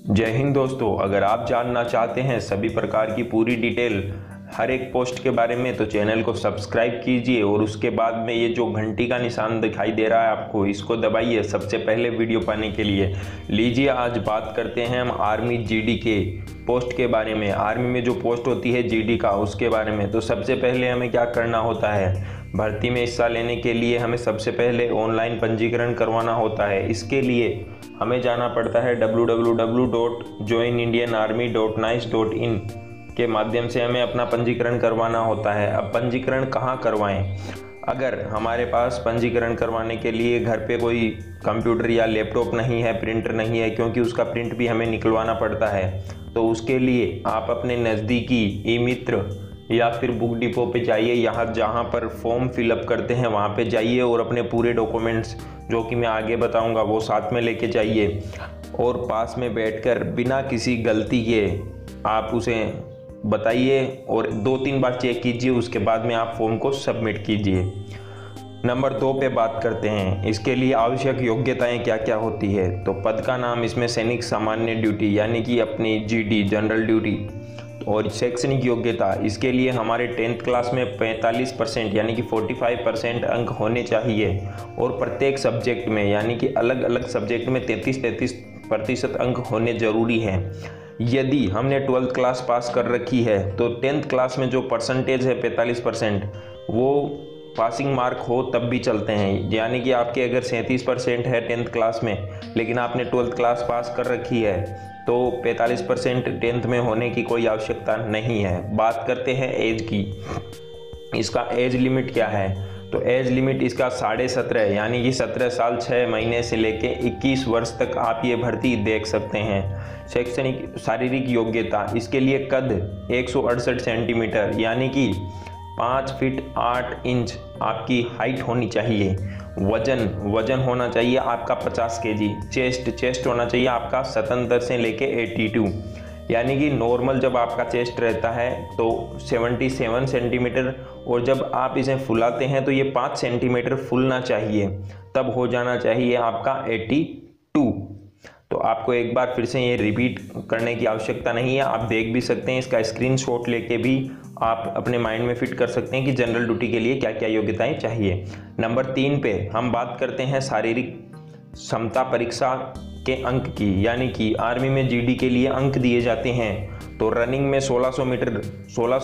जय हिंद दोस्तों, अगर आप जानना चाहते हैं सभी प्रकार की पूरी डिटेल हर एक पोस्ट के बारे में तो चैनल को सब्सक्राइब कीजिए और उसके बाद में ये जो घंटी का निशान दिखाई दे रहा है आपको, इसको दबाइए सबसे पहले वीडियो पाने के लिए। लीजिए आज बात करते हैं हम आर्मी जीडी के पोस्ट के बारे में। आर्मी में जो पोस्ट होती है जीडी का, उसके बारे में। तो सबसे पहले हमें क्या करना होता है, भर्ती में हिस्सा लेने के लिए हमें सबसे पहले ऑनलाइन पंजीकरण करवाना होता है। इसके लिए हमें जाना पड़ता है www.joinindianarmy.nice.in के माध्यम से हमें अपना पंजीकरण करवाना होता है। अब पंजीकरण कहाँ करवाएं? अगर हमारे पास पंजीकरण करवाने के लिए घर पे कोई कंप्यूटर या लैपटॉप नहीं है, प्रिंटर नहीं है, क्योंकि उसका प्रिंट भी हमें निकलवाना पड़ता है, तो उसके लिए आप अपने नज़दीकी ई मित्र या फिर बुक डिपो पे जाइए। यहाँ जहाँ पर फॉर्म फिलअप करते हैं वहाँ पे जाइए और अपने पूरे डॉक्यूमेंट्स जो कि मैं आगे बताऊँगा वो साथ में लेके जाइए और पास में बैठकर बिना किसी गलती के आप उसे बताइए और 2-3 बार चेक कीजिए। उसके बाद में आप फॉर्म को सबमिट कीजिए। नंबर 2 पे बात करते हैं। इसके लिए आवश्यक योग्यताएं क्या क्या होती है। तो पद का नाम इसमें सैनिक सामान्य ड्यूटी यानी कि अपनी जीडी जनरल ड्यूटी। और शैक्षणिक योग्यता, इसके लिए हमारे 10th क्लास में 45% यानी कि 45% अंक होने चाहिए और प्रत्येक सब्जेक्ट में यानी कि अलग अलग सब्जेक्ट में 33% अंक होने ज़रूरी हैं। यदि हमने 12th क्लास पास कर रखी है तो 10th क्लास में जो परसेंटेज है 45% वो पासिंग मार्क हो तब भी चलते हैं। यानी कि आपके अगर 37% है 10th क्लास में लेकिन आपने 12th क्लास पास कर रखी है तो 45% 10th में होने की कोई आवश्यकता नहीं है। बात करते हैं एज की। इसका एज लिमिट क्या है? तो एज लिमिट इसका 17.5 यानी कि 17 साल 6 महीने से लेके 21 वर्ष तक आप ये भर्ती देख सकते हैं। शैक्षणिक शारीरिक योग्यता, इसके लिए कद 168 सेंटीमीटर यानी कि 5 फीट 8 इंच आपकी हाइट होनी चाहिए। वजन होना चाहिए आपका 50 kg। चेस्ट होना चाहिए आपका 77 से लेके 82 यानी कि नॉर्मल जब आपका चेस्ट रहता है तो 77 सेंटीमीटर और जब आप इसे फुलाते हैं तो ये 5 सेंटीमीटर फूलना चाहिए, तब हो जाना चाहिए आपका 82। तो आपको एक बार फिर से ये रिपीट करने की आवश्यकता नहीं है, आप देख भी सकते हैं। इसका स्क्रीनशॉट लेके भी आप अपने माइंड में फिट कर सकते हैं कि जनरल ड्यूटी के लिए क्या क्या योग्यताएं चाहिए। नंबर 3 पे हम बात करते हैं शारीरिक क्षमता परीक्षा के अंक की। यानी कि आर्मी में जीडी के लिए अंक दिए जाते हैं। तो रनिंग में 1600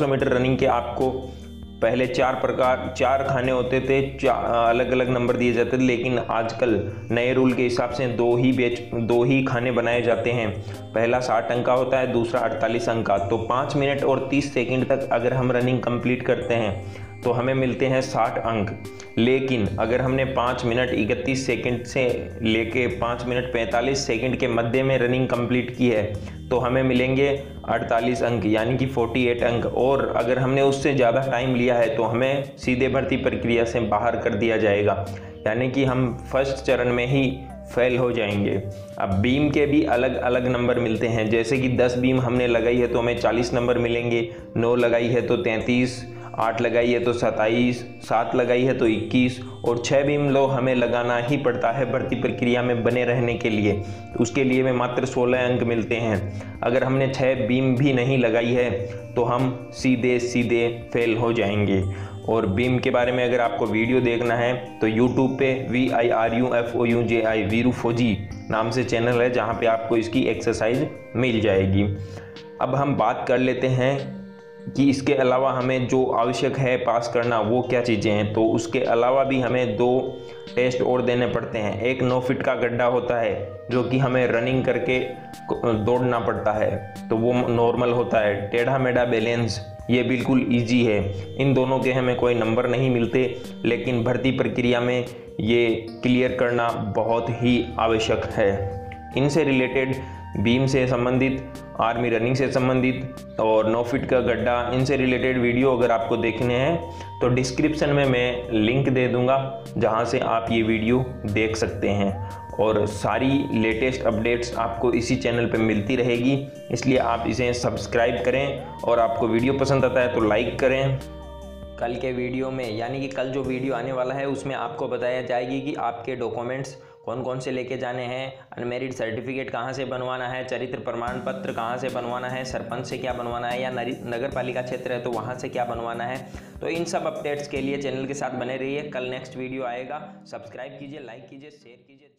मीटर रनिंग के आपको पहले 4 खाने होते थे, अलग अलग नंबर दिए जाते थे, लेकिन आजकल नए रूल के हिसाब से 2 ही खाने बनाए जाते हैं। पहला 60 अंक का होता है, दूसरा 48 अंक का। तो 5 मिनट और 30 सेकंड तक अगर हम रनिंग कंप्लीट करते हैं तो हमें मिलते हैं 60 अंक। लेकिन अगर हमने 5 मिनट 31 सेकंड से लेके 5 मिनट 45 सेकंड के मध्य में रनिंग कंप्लीट की है तो हमें मिलेंगे 48 अंक यानी कि 48 अंक। और अगर हमने उससे ज़्यादा टाइम लिया है तो हमें सीधे भर्ती प्रक्रिया से बाहर कर दिया जाएगा, यानी कि हम फर्स्ट चरण में ही फेल हो जाएंगे। अब बीम के भी अलग अलग नंबर मिलते हैं, जैसे कि 10 बीम हमने लगाई है तो हमें 40 नंबर मिलेंगे, 9 लगाई है तो 33, 8 लगाई है तो 27, 7 लगाई है तो 21 और 6 बीम लो हमें लगाना ही पड़ता है भर्ती प्रक्रिया में बने रहने के लिए। उसके लिए में मात्र 16 अंक मिलते हैं। अगर हमने 6 बीम भी नहीं लगाई है तो हम सीधे फेल हो जाएंगे। और बीम के बारे में अगर आपको वीडियो देखना है तो यूट्यूब पे VIRUFOUJI वीरू फौजी नाम से चैनल है जहाँ पे आपको इसकी एक्सरसाइज मिल जाएगी। अब हम बात कर लेते हैं कि इसके अलावा हमें जो आवश्यक है पास करना वो क्या चीज़ें हैं। तो उसके अलावा भी हमें 2 टेस्ट और देने पड़ते हैं। एक 9 फीट का गड्ढा होता है जो कि हमें रनिंग करके दौड़ना पड़ता है, तो वो नॉर्मल होता है। टेढ़ा मेढ़ा बैलेंस, ये बिल्कुल इजी है। इन दोनों के हमें कोई नंबर नहीं मिलते, लेकिन भर्ती प्रक्रिया में ये क्लियर करना बहुत ही आवश्यक है। इनसे रिलेटेड बीम से संबंधित, आर्मी रनिंग से संबंधित और 9 फीट का गड्ढा, इनसे रिलेटेड वीडियो अगर आपको देखने हैं तो डिस्क्रिप्शन में मैं लिंक दे दूंगा जहां से आप ये वीडियो देख सकते हैं। और सारी लेटेस्ट अपडेट्स आपको इसी चैनल पे मिलती रहेगी, इसलिए आप इसे सब्सक्राइब करें और आपको वीडियो पसंद आता है तो लाइक करें। कल के वीडियो में यानी कि कल जो वीडियो आने वाला है उसमें आपको बताया जाएगी कि आपके डॉक्यूमेंट्स कौन कौन से लेके जाने हैं, अनमेरिड सर्टिफिकेट कहाँ से बनवाना है, चरित्र प्रमाण पत्र कहाँ से बनवाना है, सरपंच से क्या बनवाना है, या नगर पालिका क्षेत्र है तो वहाँ से क्या बनवाना है। तो इन सब अपडेट्स के लिए चैनल के साथ बने रहिए। कल नेक्स्ट वीडियो आएगा, सब्सक्राइब कीजिए, लाइक कीजिए, शेयर कीजिए।